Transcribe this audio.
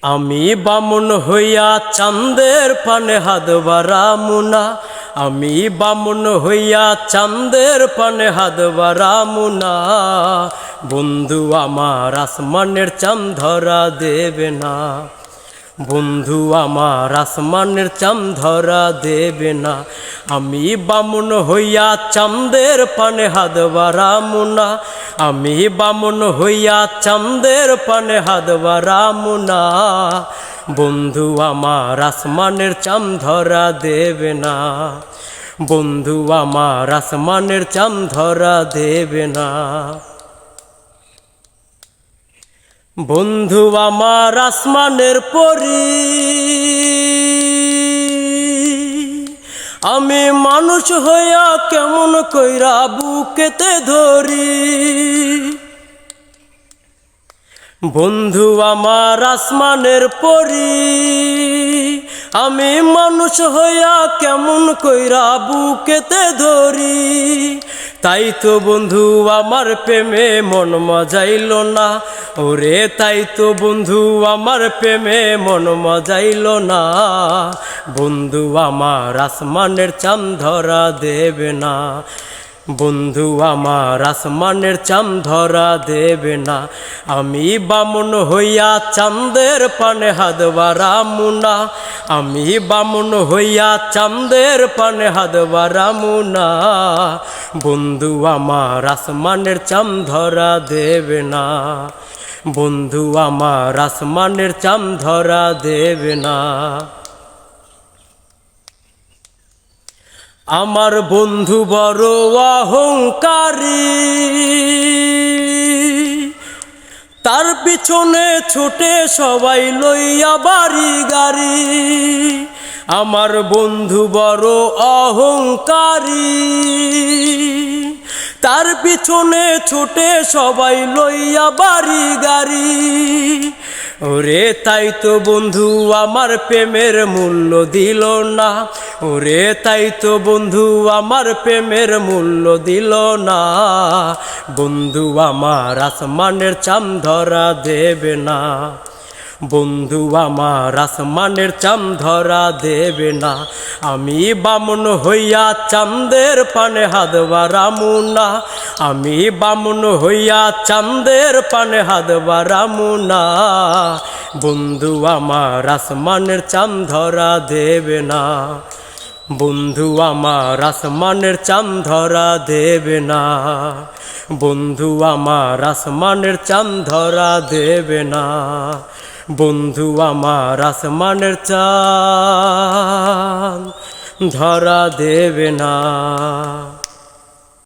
আমি বামুন হইয়া চাঁদের পানে হাত বাড়ামু না, আমি বামুন হইয়া চাঁদের পানে হাত বাড়ামু না। বন্ধু আমার আসমানের চাঁদ ধরা দেবে না, বন্ধু আমার আসমানের চাঁদ ধরা দেবে না। আমি বামুন হইয়া চাঁদের পানে হাত বাড়ামু না, আমি বামুন হইয়া চাঁদের পানে হাত বাড়ামু না। বন্ধু আমার আসমানের চাঁদ ধরা দেবে না, বন্ধু আমার আসমানের চাঁদ ধরা দেবে না। বন্ধু আমার আসমানের পরি, আমি মানুষ হইয়া কেমন কইরা বুকেতে ধরি। বন্ধু আমার আসমানের পরি, আমি মানুষ হইয়া কেমন কইরা বুকেতে ধরি। তাই তো বন্ধু আমার প্রেমে মন মজাইল না, ওরে তাই তো বন্ধু আমার প্রেমে মন মজাইল না। বন্ধু আমার আসমানের চাঁদ ধরা দেবে না, বন্ধু আমার আসমানের চাঁদ ধরা দেবে না। আমি বামুন হইয়া চাঁদের পানে হাত বাড়ামু না, আমি বামুন হইয়া চাঁদের পানে হাত বাড়ামু না। বন্ধু আমার আসমানের চাঁদ ধরা দেবে না, বন্ধু আমার আসমানের চাঁদ ধরা দেবে না। আমার বন্ধু বড় অহংকারী, তার পিছনে ছুটে সবাই লইয়া বাড়ি গাড়ি। আমার বন্ধু বড় অহংকারী, তার পিছনে ছুটে সবাই লইয়া বাড়ি গাড়ি। ওরে তাই তো বন্ধু আমার প্রেমের মূল্য দিল না, ওরে তাই তো বন্ধু আমার প্রেমের মূল্য দিল না। বন্ধু আমার আসমানের চাঁদ ধরা দেবে না, বন্ধু আমার আসমানের চাঁদ ধরা দেবে না। আমি বামুন হইয়া চাঁদের পানে হাত বাড়ামু না, আমি বামুন হইয়া চাঁদের পানে হাত বাড়ামু না। বন্ধু আমার আসমানের চাঁদ ধরা দেবে না, বন্ধু আমার আসমানের চাঁদ ধরা দেবে না, বন্ধু আমার আসমানের চাঁদ ধরা দেবে না, বন্ধু আমার আসমানের চাঁদ ধরা দেবে না।